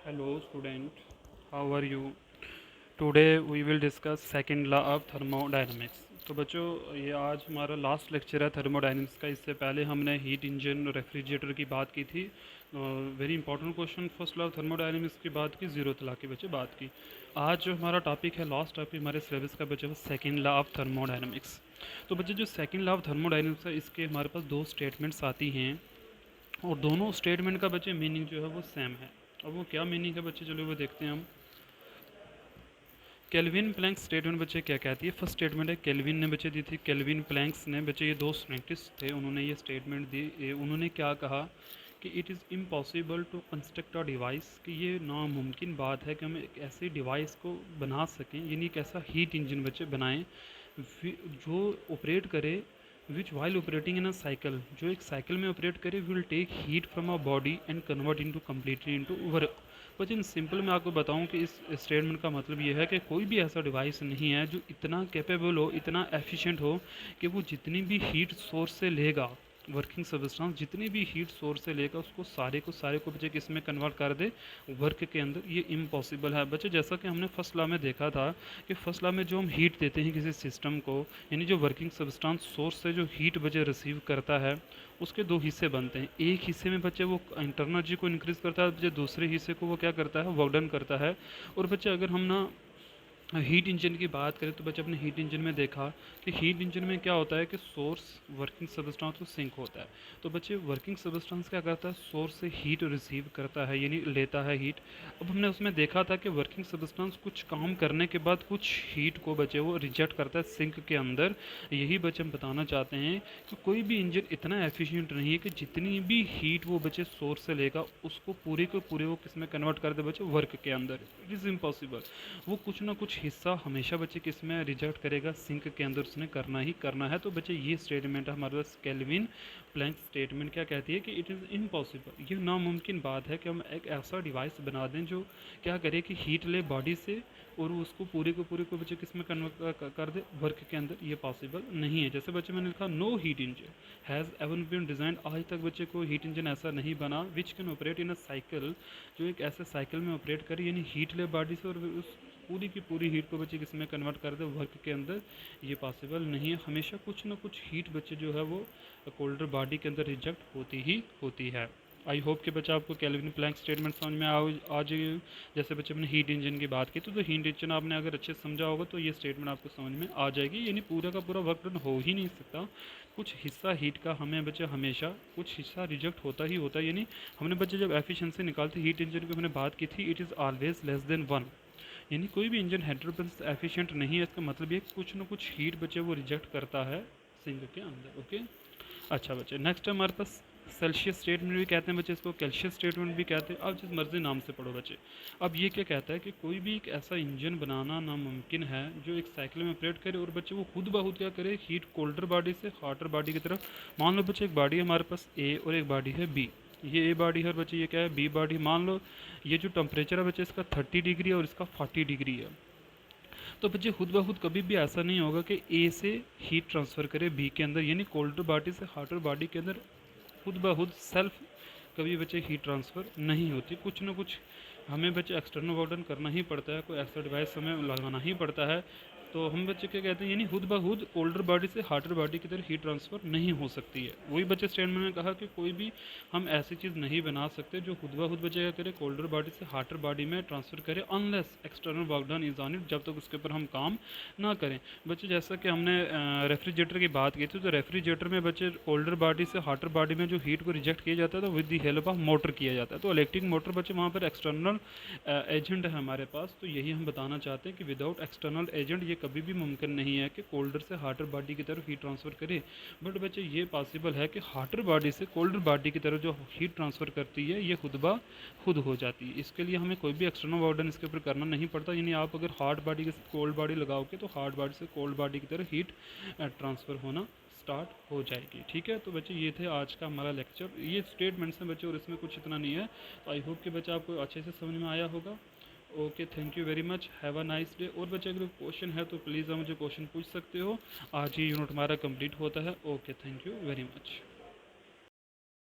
Hello student, how are you? Today we will discuss second law of thermodynamics. तो बच्चों ये आज हमारा लास्ट लेक्चर है थर्मोडायनेमिक्स का। इससे पहले हमने हीट इंजन और रेफ्रिजरेटर की बात की थी। Very important question first law of thermodynamics की बात की, जीरोथ लॉ के बच्चे बात की। आज जो हमारा टॉपिक है, लास्ट टॉपिक हमारे सिलेबस का बच्चे, वो सेकेंड लॉ ऑफ थर्मोडायनेमिक्स। तो बच्चे जो सेकेंड लॉ ऑफ थर्मोडायनेमिक्स है, इसके हमारे पास दो स्टेटमेंट्स आती हैं और दोनों स्टेटमेंट का बच्चे मीनिंग जो है वो सेम है। अब वो क्या मीनिंग है बच्चे, चलो वो देखते हैं हम। केल्विन प्लैंक स्टेटमेंट बच्चे क्या कहती है। फर्स्ट स्टेटमेंट है केल्विन ने बच्चे दी थी। केल्विन प्लैंक्स ने बच्चे, ये दो साइंटिस्ट थे, उन्होंने ये स्टेटमेंट दी। उन्होंने क्या कहा कि it is impossible to construct a device, कि ये नामुमकिन बात है कि हम एक ऐसी डिवाइस को बना सकें, यानी एक ऐसा हीट इंजन बच्चे बनाएं जो ऑपरेट करे, which while operating in a cycle, जो एक साइकिल में ऑपरेट करे, will take heat from a body and convert into completely into work. But in simple मैं आपको बताऊं कि इस स्टेटमेंट का मतलब ये है कि कोई भी ऐसा डिवाइस नहीं है जो इतना कैपेबल हो, इतना एफिशिएंट हो कि वो जितनी भी हीट सोर्स से लेगा, वर्किंग सब्सटेंस जितनी भी हीट सोर्स से लेगा, उसको सारे को बच्चे किस में कन्वर्ट कर दे, वर्क के अंदर। ये इम्पॉसिबल है बच्चे। जैसा कि हमने फर्स्ट लॉ में देखा था कि फर्स्ट लॉ में जो हम हीट देते हैं किसी सिस्टम को, यानी जो वर्किंग सब्सटेंस सोर्स से जो हीट बच्चे रिसीव करता है, उसके दो हिस्से बनते हैं। एक हिस्से में बच्चे वो इंटरनल एनर्जी को इंक्रीज करता है, बच्चे दूसरे हिस्से को वो क्या करता है, वर्क डन करता है। और बच्चे अगर हम ना हीट इंजन की बात करें तो बच्चे अपने हीट इंजन में देखा कि हीट इंजन में क्या होता है कि सोर्स वर्किंग सब्सटेंस को सिंक होता है। तो बच्चे वर्किंग सब्सटेंस क्या करता है, सोर्स से हीट रिसीव करता है, यानी लेता है हीट। अब हमने उसमें देखा था कि वर्किंग सब्सटेंस कुछ काम करने के बाद कुछ हीट को बच्चे वो रिजेक्ट करता है सिंक के अंदर। यही बच्चे हम बताना चाहते हैं कि कोई भी इंजन इतना एफिशिएंट नहीं है कि जितनी भी हीट वो बच्चे सोर्स से लेगा, उसको पूरे को पूरे वो किस में कन्वर्ट कर दे बच्चे, वर्क के अंदर। It is impossible. वो कुछ ना कुछ हिस्सा हमेशा बच्चे किस में रिजेक्ट करेगा, सिंक के अंदर उसने करना ही करना है। तो बच्चे ये स्टेटमेंट है हमारे पास, केल्विन प्लैंक स्टेटमेंट क्या कहती है कि इट इज़ इम्पॉसिबल, ये नामुमकिन बात है कि हम एक ऐसा डिवाइस बना दें जो क्या करे कि हीट ले बॉडी से और उसको पूरे को बच्चे किस में कन्वर्ट कर दे, वर्क के अंदर। ये पॉसिबल नहीं है। जैसे बच्चे मैंने लिखा, no heat engine has ever been design, आज तक बच्चे को हीट इंजन ऐसा नहीं बना which can operate in a cycle, जो एक ऐसे साइकिल में ऑपरेट करे, यानी हीट ले बॉडी से और उस पूरी की पूरी हीट को बच्चे किस में कन्वर्ट कर दे, वर्क के अंदर। ये पॉसिबल नहीं है। हमेशा कुछ ना कुछ हीट बच्चे जो है वो कोल्डर बॉडी के अंदर रिजेक्ट होती ही होती है। आई होप कि बच्चा आपको केल्विन प्लैंक स्टेटमेंट समझ में आ जाएगी। जैसे बच्चे अपने हीट इंजन की बात की तो हीट इंजन आपने अगर अच्छे से समझा होगा तो ये स्टेटमेंट आपको समझ में आ जाएगी। यानी पूरा का पूरा वर्क डन हो ही नहीं सकता, कुछ हिस्सा हीट का हमें बच्चे हमेशा कुछ हिस्सा रिजेक्ट होता ही होता है। यानी हमने बच्चे जब एफिशिएंसी निकालते हीट इंजन की हमने बात की थी, it is always less than one, यानी कोई भी इंजन 100% एफिशिएंट नहीं है। इसका मतलब ये कुछ ना कुछ हीट बच्चे वो रिजेक्ट करता है सिंक के अंदर। ओके, अच्छा बच्चे, नेक्स्ट है हमारे पास सेल्सियस स्टेटमेंट भी कहते हैं बच्चे, इसको कैल्शियस स्टेटमेंट भी कहते हैं। अब जिस मर्जी नाम से पढ़ो बच्चे। अब ये क्या कहता है कि कोई भी एक ऐसा इंजन बनाना नामुमकिन है जो एक साइकिल में ऑपरेट करे और बच्चे वो खुद ब खुद क्या करे, हीट कोल्डर बॉडी से हॉटर बॉडी की तरफ। मान लो बच्चे एक बॉडी है हमारे पास ए और एक बॉडी है बी। ये ए बॉडी है और बच्चे ये क्या है, बी बॉडी। मान लो ये जो टेम्परेचर है बच्चे इसका 30 डिग्री है और इसका 40 डिग्री है। तो बच्चे खुद ब खुद कभी भी ऐसा नहीं होगा कि ए से हीट ट्रांसफ़र करे बी के अंदर, यानी कोल्डर बॉडी से हॉटर बॉडी के अंदर खुद ब खुद सेल्फ कभी बच्चे हीट ट्रांसफ़र नहीं होती। कुछ ना कुछ हमें बच्चे एक्सटर्नल वार्डन करना ही पड़ता है, कोई ऐसा डिवाइस हमें लगाना ही पड़ता है। तो हम बच्चे क्या कहते हैं, यानी खुद ब खुद कोल्डर बॉडी से हार्टर बॉडी की तरफ हीट ट्रांसफ़र नहीं हो सकती है। वही बच्चे स्टेटमेंट में कहा कि कोई भी हम ऐसी चीज़ नहीं बना सकते जो खुद ब खुद बच्चे क्या करे, कोल्डर बॉडी से हार्टर बॉडी में ट्रांसफ़र करे, unless external work done is on it, जब तक उसके ऊपर हम काम ना करें। बच्चे जैसा कि हमने रेफ्रिजरेटर की बात की थी, तो रेफ्रिजरेटर में बच्चे कोल्डर बॉडी से हार्टर बॉडी में जो हीट को रिजेक्ट किया जाता है तो with the help of motor किया जाता है। तो इलेक्ट्रिक मोटर बच्चे वहाँ पर एक्सटर्नल एजेंट है हमारे पास। तो यही हम बताना चाहते हैं कि विदाउट एक्सटर्नल एजेंट ये कभी भी मुमकिन नहीं है कि कोल्डर से हार्टर बॉडी की तरफ हीट ट्रांसफ़र करे। बट बच्चे ये पॉसिबल है कि हार्टर बॉडी से कोल्डर बॉडी की तरफ जो हीट ट्रांसफ़र करती है ये खुद ब खुद हो जाती है। इसके लिए हमें कोई भी एक्सटर्नल वार्डन इसके ऊपर करना नहीं पड़ता। यानी आप अगर हार्ड बॉडी के साथ कोल्ड बॉडी लगाओगे तो हार्ड बॉडी से कोल्ड बॉडी की तरफ हीट ट्रांसफ़र होना स्टार्ट हो जाएगी। ठीक है, तो बच्चे ये थे आज का हमारा लेक्चर। ये स्टेटमेंट्स हैं बच्चे और इसमें कुछ इतना नहीं है। तो आई होप कि बच्चे आपको अच्छे से समझ में आया होगा। Okay, thank you very much, have a nice day. और बच्चे अगर क्वेश्चन है तो प्लीज़ आप मुझे क्वेश्चन पूछ सकते हो। आज ये यूनिट हमारा कंप्लीट होता है। Okay, thank you very much.